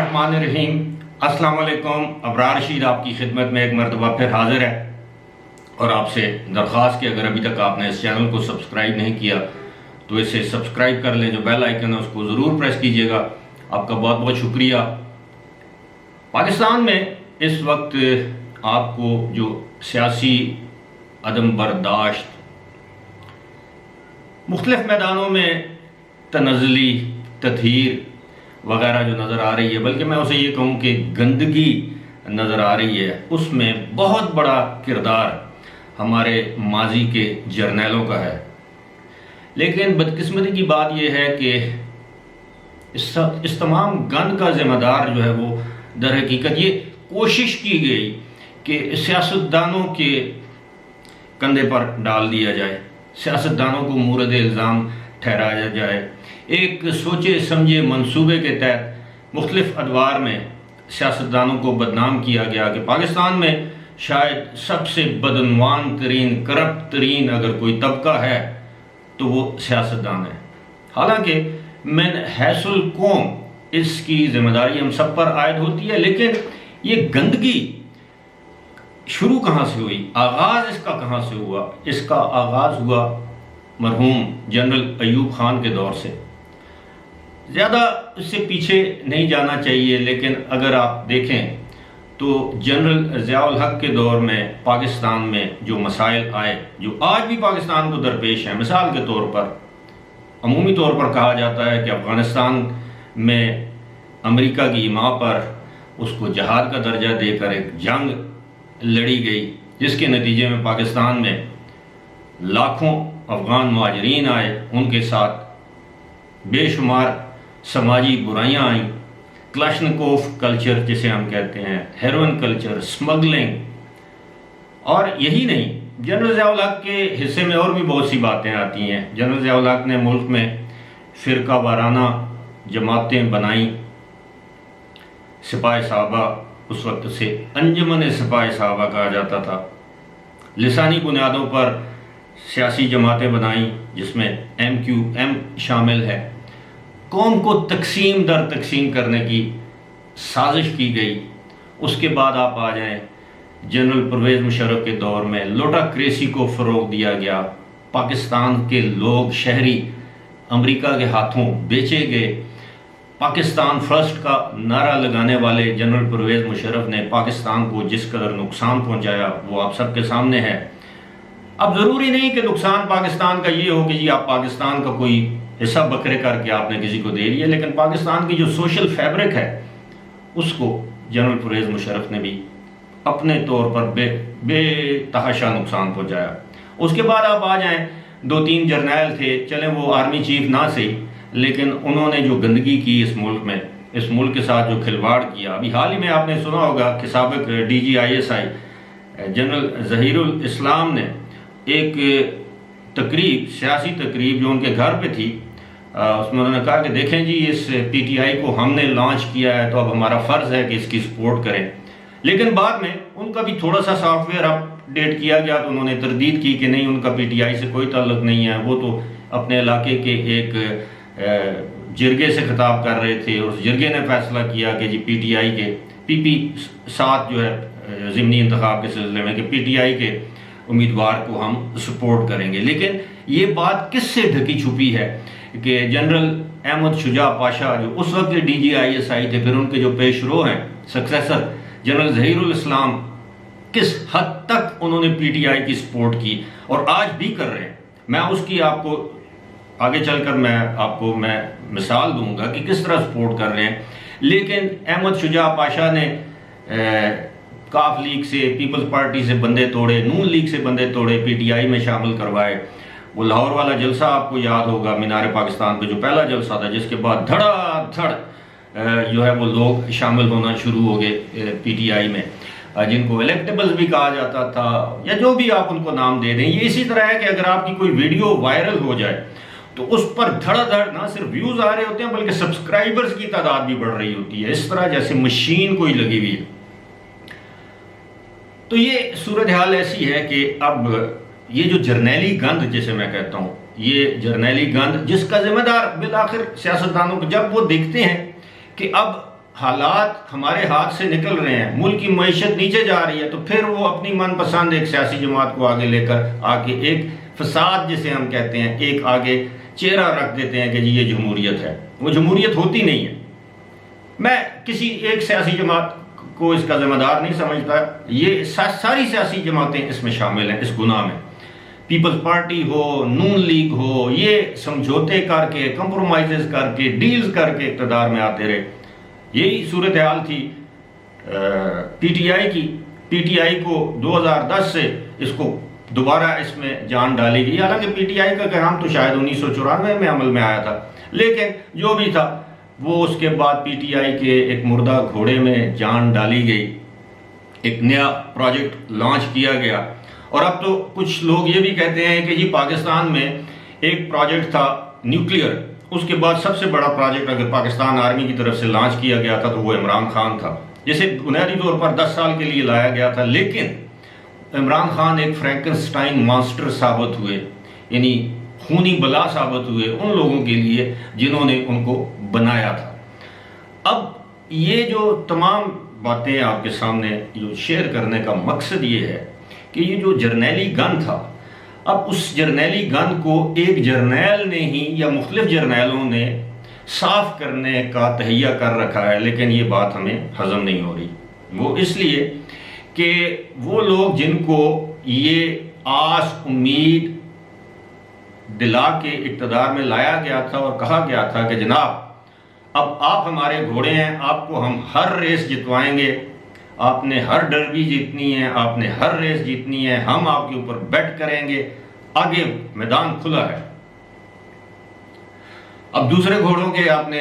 الرحمن الرحیم۔ السلام علیکم۔ ابرار رشید آپ کی خدمت میں ایک مرتبہ پھر حاضر ہے اور آپ سے درخواست کہ اگر ابھی تک آپ نے اس چینل کو سبسکرائب نہیں کیا تو اسے سبسکرائب کر لیں، جو بیل آئیکن ہے اس کو ضرور پریس کیجئے گا۔ آپ کا بہت بہت شکریہ۔ پاکستان میں اس وقت آپ کو جو سیاسی عدم برداشت مختلف میدانوں میں تنزلی تطہیر وغیرہ جو نظر آ رہی ہے، بلکہ میں اسے یہ کہوں کہ گندگی نظر آ رہی ہے، اس میں بہت بڑا کردار ہمارے ماضی کے جرنیلوں کا ہے۔ لیکن بدقسمتی کی بات یہ ہے کہ اس تمام گند کا ذمہ دار جو ہے وہ در حقیقت یہ کوشش کی گئی کہ سیاستدانوں کے کندھے پر ڈال دیا جائے، سیاستدانوں کو مورد الزام ٹھہرایا جائے۔ ایک سوچے سمجھے منصوبے کے تحت مختلف ادوار میں سیاستدانوں کو بدنام کیا گیا کہ پاکستان میں شاید سب سے بدعنوان ترین، کرپٹ ترین اگر کوئی طبقہ ہے تو وہ سیاستدان ہے۔ حالانکہ من حیث القوم اس کی ذمہ داری ہم سب پر عائد ہوتی ہے، لیکن یہ گندگی شروع کہاں سے ہوئی، آغاز اس کا کہاں سے ہوا؟ اس کا آغاز ہوا مرحوم جنرل ایوب خان کے دور سے۔ زیادہ اس سے پیچھے نہیں جانا چاہیے، لیکن اگر آپ دیکھیں تو جنرل ضیاء الحق کے دور میں پاکستان میں جو مسائل آئے جو آج بھی پاکستان کو درپیش ہیں، مثال کے طور پر عمومی طور پر کہا جاتا ہے کہ افغانستان میں امریکہ کی حمایت پر اس کو جہاد کا درجہ دے کر ایک جنگ لڑی گئی، جس کے نتیجے میں پاکستان میں لاکھوں افغان مہاجرین آئے، ان کے ساتھ بے شمار سماجی برائیاں آئیں، کلاشنکوف کلچر جسے ہم کہتے ہیں، ہیروئن کلچر، سمگلنگ، اور یہی نہیں، جنرل ضیاء الحق کے حصے میں اور بھی بہت سی باتیں آتی ہیں۔ جنرل ضیاء الحق نے ملک میں فرقہ وارانہ جماعتیں بنائیں، سپاہ صحابہ، اس وقت سے انجمن سپاہ صحابہ کہا جاتا تھا، لسانی بنیادوں پر سیاسی جماعتیں بنائیں جس میں ایم کیو ایم شامل ہے۔ قوم کو تقسیم در تقسیم کرنے کی سازش کی گئی۔ اس کے بعد آپ آ جائیں جنرل پرویز مشرف کے دور میں لوٹا کریسی کو فروغ دیا گیا، پاکستان کے لوگ شہری امریکہ کے ہاتھوں بیچے گئے۔ پاکستان فرسٹ کا نعرہ لگانے والے جنرل پرویز مشرف نے پاکستان کو جس قدر نقصان پہنچایا وہ آپ سب کے سامنے ہے۔ اب ضروری نہیں کہ نقصان پاکستان کا یہ ہو کہ جی آپ پاکستان کا کوئی حصہ بکرے کر کے آپ نے کسی کو دے دیا، لیکن پاکستان کی جو سوشل فیبرک ہے اس کو جنرل پرویز مشرف نے بھی اپنے طور پر بے تحاشا نقصان پہنچایا۔ اس کے بعد آپ آ جائیں، دو تین جرنیل تھے، چلیں وہ آرمی چیف نہ صحیح، لیکن انہوں نے جو گندگی کی اس ملک میں، اس ملک کے ساتھ جو کھلواڑ کیا، ابھی حال ہی میں آپ نے سنا ہوگا کہ سابق D G I S I general Zaheer ul Islam نے ایک تقریب، سیاسی تقریب جو ان کے گھر پہ تھی، اس میں انہوں نے کہا کہ دیکھیں جی اس پی ٹی آئی کو ہم نے لانچ کیا ہے تو اب ہمارا فرض ہے کہ اس کی سپورٹ کریں۔ لیکن بعد میں ان کا بھی تھوڑا سا سافٹ ویئر اپ ڈیٹ کیا گیا تو انہوں نے تردید کی کہ نہیں، ان کا پی ٹی آئی سے کوئی تعلق نہیں ہے، وہ تو اپنے علاقے کے ایک جرگے سے خطاب کر رہے تھے اور اس جرگے نے فیصلہ کیا کہ جی پی ٹی آئی کے پی 7 جو ہے ضمنی انتخاب کے سلسلے میں کہ پی ٹی آئی کے امیدوار کو ہم سپورٹ کریں گے۔ لیکن یہ بات کس سے ڈھکی چھپی ہے کہ جنرل احمد شجاع پاشا جو اس وقت ڈی جی آئی ایس آئی تھے، پھر ان کے جو پیش رو ہیں سکسیسر جنرل ظہیر الاسلام، کس حد تک انہوں نے پی ٹی آئی کی سپورٹ کی اور آج بھی کر رہے ہیں۔ میں اس کی آپ کو آگے چل کر میں آپ کو مثال دوں گا کہ کس طرح سپورٹ کر رہے ہیں۔ لیکن احمد شجاع پاشا نے کاف لیگ سے، پیپلز پارٹی سے بندے توڑے، نون لیگ سے بندے توڑے، پی ٹی آئی میں شامل کروائے۔ وہ لاہور والا جلسہ آپ کو یاد ہوگا، مینار پاکستان پہ جو پہلا جلسہ تھا، جس کے بعد دھڑا دھڑ جو ہے وہ لوگ شامل ہونا شروع ہو گئے پی ٹی آئی میں، جن کو الیکٹیبلز بھی کہا جاتا تھا یا جو بھی آپ ان کو نام دے دیں۔ یہ اسی طرح ہے کہ اگر آپ کی کوئی ویڈیو وائرل ہو جائے تو اس پر دھڑا دھڑ نہ صرف ویوز آ رہے ہوتے ہیں بلکہ سبسکرائبرز کی تعداد بھی بڑھ رہی ہوتی ہے، اس طرح جیسے مشین کوئی لگی ہوئی ہے۔ تو یہ صورتحال ایسی ہے کہ اب یہ جو جرنیلی گند جسے میں کہتا ہوں، یہ جرنیلی گند جس کا ذمہ دار بالآخر سیاستدانوں کو، جب وہ دیکھتے ہیں کہ اب حالات ہمارے ہاتھ سے نکل رہے ہیں، ملک کی معیشت نیچے جا رہی ہے، تو پھر وہ اپنی من پسند ایک سیاسی جماعت کو آگے لے کر آ کے ایک فساد جسے ہم کہتے ہیں ایک آگے چہرہ رکھ دیتے ہیں کہ جی یہ جمہوریت ہے۔ وہ جمہوریت ہوتی نہیں ہے۔ میں کسی ایک سیاسی جماعت کو اس کا ذمہ دار نہیں سمجھتا، یہ ساری سیاسی جماعتیں اس میں شامل ہیں، اس گناہ میں۔ پیپلز پارٹی ہو، نون لیگ ہو، یہ سمجھوتے کر کے، کمپرومائزز کر کے، ڈیلز کر کے اقتدار میں آتے رہے۔ یہی صورتحال تھی پی ٹی آئی کی۔ پی ٹی آئی کو 2010 سے اس کو دوبارہ اس میں جان ڈالی گئی، حالانکہ پی ٹی آئی کا قیام تو شاید 1994 میں عمل میں آیا تھا، لیکن جو بھی تھا وہ اس کے بعد پی ٹی آئی کے ایک مردہ گھوڑے میں جان ڈالی گئی، ایک نیا پروجیکٹ لانچ کیا گیا۔ اور اب تو کچھ لوگ یہ بھی کہتے ہیں کہ جی پاکستان میں ایک پروجیکٹ تھا نیوکلیئر، اس کے بعد سب سے بڑا پروجیکٹ اگر پاکستان آرمی کی طرف سے لانچ کیا گیا تھا تو وہ عمران خان تھا، جسے بنیادی طور پر 10 سال کے لیے لایا گیا تھا، لیکن عمران خان ایک فرینکنسٹائن مانسٹر ثابت ہوئے، یعنی خونی بلا ثابت ہوئے ان لوگوں کے لیے جنہوں نے ان کو بنایا تھا۔ اب یہ جو تمام باتیں آپ کے سامنے جو شیئر کرنے کا مقصد یہ ہے کہ یہ جو جرنیلی گن تھا، اب اس جرنیلی گن کو ایک جرنیل نے ہی یا مختلف جرنیلوں نے صاف کرنے کا تہیہ کر رکھا ہے، لیکن یہ بات ہمیں ہضم نہیں ہو رہی۔ وہ اس لیے کہ وہ لوگ جن کو یہ آس امید دلا کے اقتدار میں لایا گیا تھا اور کہا گیا تھا کہ جناب اب آپ ہمارے گھوڑے ہیں، آپ کو ہم ہر ریس جتوائیں گے، آپ نے ہر ڈربی جیتنی ہے، آپ نے ہر ریس جیتنی ہے، ہم آپ کے اوپر بیٹ کریں گے، آگے میدان کھلا ہے۔ اب دوسرے گھوڑوں کے آپ نے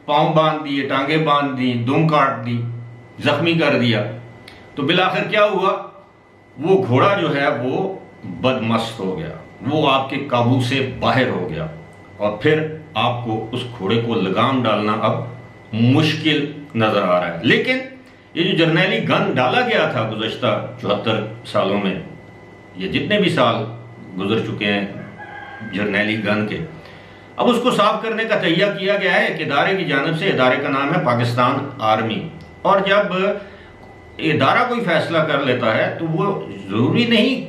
پاؤں باندھ دیے، ٹانگیں باندھ دی، دم کاٹ دی، زخمی کر دیا، تو بالآخر کیا ہوا؟ وہ گھوڑا جو ہے وہ بدمست ہو گیا، وہ آپ کے قابو سے باہر ہو گیا، اور پھر آپ کو اس گھوڑے کو لگام ڈالنا اب مشکل نظر آ رہا ہے۔ لیکن یہ جو جرنیلی گن ڈالا گیا تھا گزشتہ 74 سالوں میں، یہ جتنے بھی سال گزر چکے ہیں جرنیلی گن کے، اب اس کو صاف کرنے کا تہیہ کیا گیا ہے ایک ادارے کی جانب سے۔ ادارے کا نام ہے پاکستان آرمی۔ اور جب ادارہ کوئی فیصلہ کر لیتا ہے تو وہ ضروری نہیں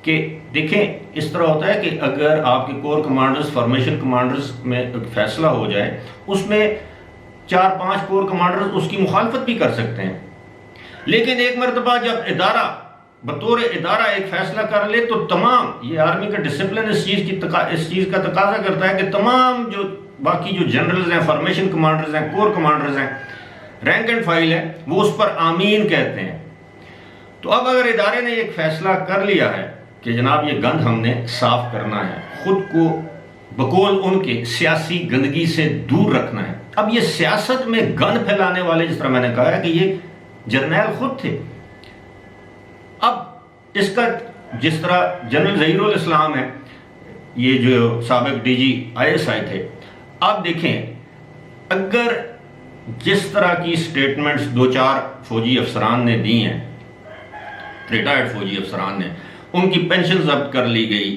کہ دیکھیں اس طرح ہوتا ہے کہ اگر آپ کے کور کمانڈرز، فارمیشن کمانڈرز میں فیصلہ ہو جائے، اس میں 4-5 کور کمانڈرز اس کی مخالفت بھی کر سکتے ہیں، لیکن ایک مرتبہ جب ادارہ بطور ادارہ ایک فیصلہ کر لے تو تمام، یہ آرمی کا ڈسپلن اس چیز کا تقاضا کرتا ہے کہ تمام جو باقی جو جنرلز ہیں، فارمیشن کمانڈرز ہیں، کور کمانڈرز ہیں، رینک اینڈ فائل ہیں، وہ اس پر آمین کہتے ہیں۔ تو اب اگر ادارے نے ایک فیصلہ کر لیا ہے کہ جناب یہ گند ہم نے صاف کرنا ہے، خود کو بقول ان کے سیاسی گندگی سے دور رکھنا ہے۔ اب یہ سیاست میں گند پھیلانے والے، جس طرح میں نے کہا ہے کہ یہ جرنیل خود تھے، اب اس کا جس طرح جنرل ظہیر الاسلام ہے، یہ جو سابق ڈی جی آئی ایس آئی تھے، آپ دیکھیں اگر جس طرح کی سٹیٹمنٹس 2-4 فوجی افسران نے دی ہیں، ریٹائرڈ فوجی افسران نے، ان کی پینشن ضبط کر لی گئی،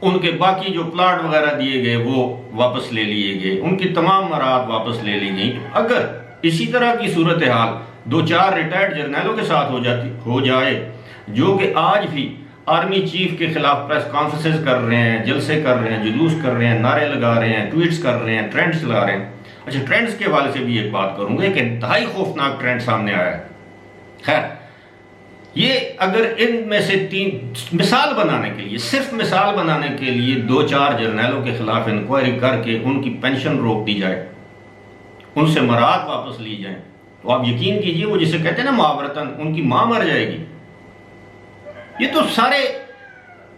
ان کے باقی جو پلاٹ وغیرہ دیے گئے وہ واپس لے لیے گئے، ان کی تمام مراد واپس لے لی گئی۔ اگر اسی طرح کی صورتحال 2-4 ریٹائرڈ جرنیلوں کے ساتھ ہو جائے، جو کہ آج بھی آرمی چیف کے خلاف پریس کانفرنسز کر رہے ہیں، جلسے کر رہے ہیں، جلوس کر رہے ہیں، نعرے لگا رہے ہیں، ٹویٹس کر رہے ہیں، ٹرینڈز چلا رہے ہیں۔ اچھا، ٹرینڈز کے حوالے سے بھی ایک بات کروں گا، ایک انتہائی خوفناک ٹرینڈ سامنے آیا ہے۔ خیر، یہ اگر ان میں سے 3 مثال بنانے کے لیے، صرف مثال بنانے کے لیے 2-4 جرنیلوں کے خلاف انکوائری کر کے ان کی پینشن روک دی جائے، ان سے مراد واپس لی جائیں، تو آپ یقین کیجئے وہ جسے کہتے ہیں نا معاورتاً، ان کی ماں مر جائے گی۔ یہ تو سارے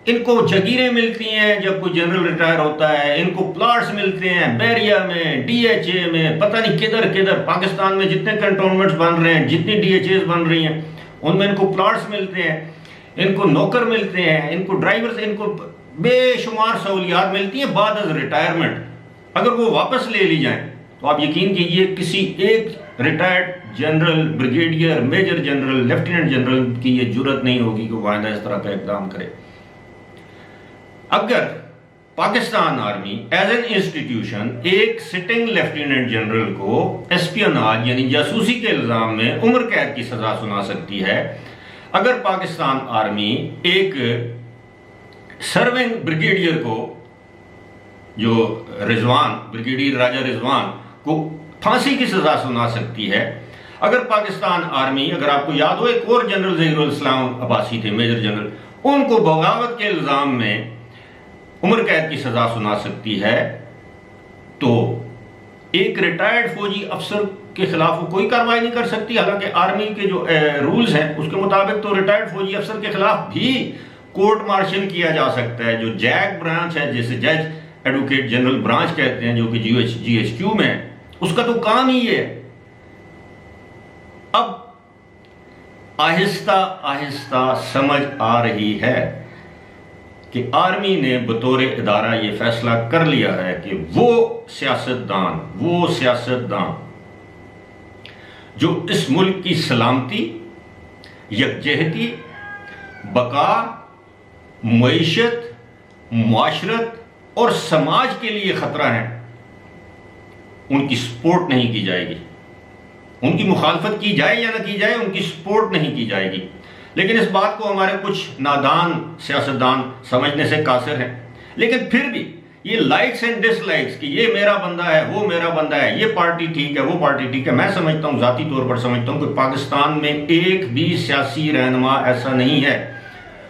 ان کو جگیریں ملتی ہیں جب کوئی جنرل ریٹائر ہوتا ہے، ان کو پلاٹس ملتے ہیں بیریا میں، ڈی ایچ اے میں، پتہ نہیں کدھر پاکستان میں جتنے کنٹونمنٹس بن رہے ہیں، جتنی ڈی ایچ ایز بن رہی ہیں، ان میں ان کو پلاٹس ملتے ہیں، ان کو نوکر ملتے ہیں، ان کو ڈرائیورز، ان کو بے شمار سہولیات ملتی ہیں بعد از ریٹائرمنٹ۔ اگر وہ واپس لے لی جائیں تو آپ یقین کیجئے کسی ایک retired general, brigadier, major general, lieutenant general کی یہ جرت نہیں ہوگی کہ وہ آئندہ اس طرح کا اقدام کرے۔ اگر Pakistan army as an institution ایک سٹنگ لیفٹیننٹ جنرل کو اسپیوناج یعنی جاسوسی کے الزام میں عمر قید کی سزا سنا سکتی ہے، اگر پاکستان آرمی ایک سرونگ بریگیڈیئر کو جو بریگیڈیئر راجہ رضوان کو پھانسی کی سزا سنا سکتی ہے، اگر پاکستان آرمی، اگر آپ کو یاد ہو ایک اور جنرل ظہیر الاسلام عباسی تھے میجر جنرل، ان کو بغاوت کے الزام میں عمر قید کی سزا سنا سکتی ہے، تو ایک ریٹائرڈ فوجی افسر کے خلاف وہ کوئی کارروائی نہیں کر سکتی؟ حالانکہ آرمی کے جو رولز ہیں اس کے مطابق تو ریٹائرڈ فوجی افسر کے خلاف بھی کورٹ مارشل کیا جا سکتا ہے، جو جیک برانچ ہے جسے جج ایڈوکیٹ جنرل برانچ کہتے ہیں، جو کہ جی ایچ کیو میں ہے، اس کا تو کام ہی ہے۔ اب آہستہ آہستہ سمجھ آ رہی ہے کہ آرمی نے بطور ادارہ یہ فیصلہ کر لیا ہے کہ وہ سیاستدان جو اس ملک کی سلامتی، یکجہتی، بقا، معیشت، معاشرت اور سماج کے لیے خطرہ ہیں، ان کی سپورٹ نہیں کی جائے گی۔ ان کی مخالفت کی جائے یا نہ کی جائے، ان کی سپورٹ نہیں کی جائے گی۔ لیکن اس بات کو ہمارے کچھ نادان سیاستدان سمجھنے سے قاصر ہیں، لیکن پھر بھی یہ لائکس اینڈ ڈس لائکس کہ یہ میرا بندہ ہے، وہ میرا بندہ ہے، یہ پارٹی ٹھیک ہے، وہ پارٹی ٹھیک ہے، میں سمجھتا ہوں، ذاتی طور پر سمجھتا ہوں کہ پاکستان میں ایک بھی سیاسی رہنما ایسا نہیں ہے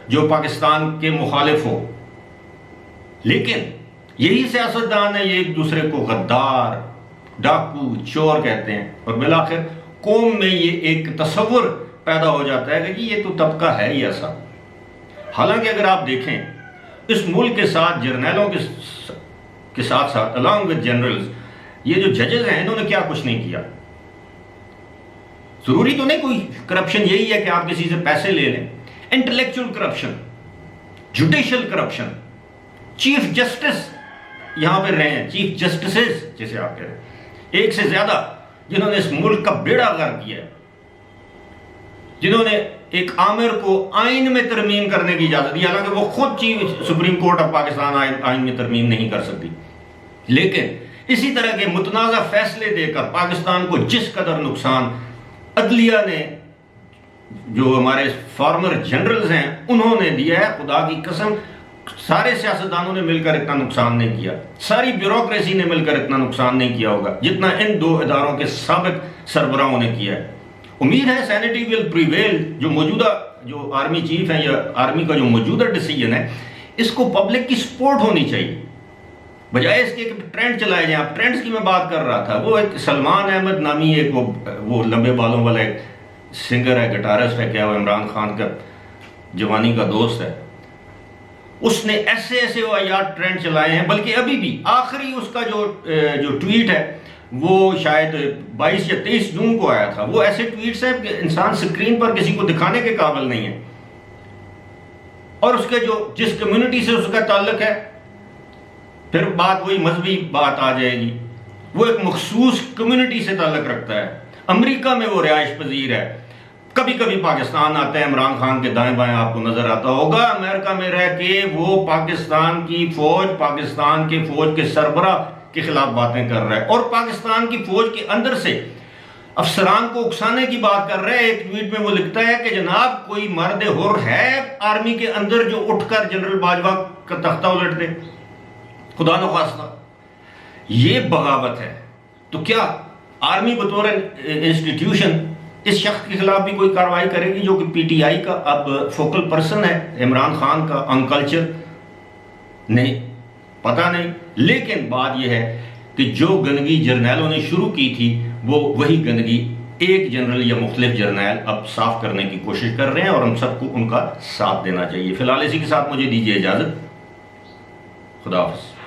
جو پاکستان کے مخالف ہو، لیکن یہی سیاستدان ہے، یہ ایک دوسرے کو غدار، ڈاکو، چور کہتے ہیں، اور بالآخر قوم میں یہ ایک تصور پیدا ہو جاتا ہے کہ یہ تو طبقہ ہے ہی ایسا۔ حالانکہ اگر آپ دیکھیں اس ملک کے ساتھ جرنیلوں کے ساتھ along with جنرلز، یہ جو ججز ہیں انہوں نے کیا کچھ نہیں کیا۔ ضروری تو نہیں کوئی کرپشن یہی ہے کہ آپ کسی سے پیسے لے لیں، intellectual corruption, judicial corruption, chief justice یہاں پہ رہے ہیں، چیف جسٹسز جیسے آپ کہہ رہے ہیں، ایک سے زیادہ جنہوں نے اس ملک کا بیڑا غرق کیا ہے، جنہوں نے ایک آمر کو آئین میں ترمیم کرنے کی اجازت دی، حالانکہ وہ خود سپریم کورٹ آف پاکستان آئین میں ترمیم نہیں کر سکتی، لیکن اسی طرح کے متنازع فیصلے دے کر پاکستان کو جس قدر نقصان عدلیہ نے، جو ہمارے فارمر جنرلز ہیں انہوں نے دیا ہے، خدا کی قسم سارے سیاستدانوں نے مل کر اتنا نقصان نہیں کیا، ساری بیوروکریسی نے مل کر اتنا نقصان نہیں کیا ہوگا جتنا ان دو اداروں کے سابق سربراہوں نے کیا ہے۔ امید ہے سینیٹی ول پریویل، جو موجودہ جو آرمی چیف ہیں یا آرمی کا جو موجودہ ڈیسیجن ہے، اس کو پبلک کی سپورٹ ہونی چاہیے، بجائے اس کے کہ ٹرینڈ چلائے جائیں۔ آپ ٹرینڈز کی میں بات کر رہا تھا، وہ ایک سلمان احمد نامی ایک وہ لمبے بالوں والا ایک سنگر ہے، گٹارسٹ ہے، کیا وہ عمران خان کا جوانی کا دوست ہے، اس نے ایسے واقعات ٹرینڈ چلائے ہیں، بلکہ ابھی بھی آخری اس کا جو ٹویٹ ہے وہ شاید 22 یا 23 جون کو آیا تھا، وہ ایسے ٹویٹس ہیں کہ انسان سکرین پر کسی کو دکھانے کے قابل نہیں ہے، اور اس کے جس کمیونٹی سے اس کا تعلق ہے، پھر بات وہی مذہبی بات آ جائے گی، وہ ایک مخصوص کمیونٹی سے تعلق رکھتا ہے، امریکہ میں وہ رہائش پذیر ہے، کبھی کبھی پاکستان آتا ہے، عمران خان کے دائیں بائیں آپ کو نظر آتا ہوگا، امریکہ میں رہ کے وہ پاکستان کی فوج، پاکستان کے فوج کے سربراہ کے خلاف باتیں کر رہا ہے، اور پاکستان کی فوج کے اندر سے افسران کو اکسانے کی بات کر رہا ہے۔ ایک ٹویٹ میں وہ لکھتا ہے کہ جناب کوئی مرد حر ہے آرمی کے اندر جو اٹھ کر جنرل باجوہ کا تختہ الٹ دے، خدا نخواستہ۔ یہ بغاوت ہے۔ تو کیا آرمی بطور انسٹیٹیوشن اس شخص کے خلاف بھی کوئی کارروائی کرے گی جو کہ پی ٹی آئی کا اب فوکل پرسن ہے، عمران خان کا آن کلچر؟ نہیں، پتہ نہیں۔ لیکن بات یہ ہے کہ جو گندگی جرنیلوں نے شروع کی تھی وہ وہی گندگی ایک جنرل یا مختلف جرنیل اب صاف کرنے کی کوشش کر رہے ہیں، اور ہم سب کو ان کا ساتھ دینا چاہیے۔ فی الحال اسی کے ساتھ مجھے دیجیے اجازت، خدا حافظ۔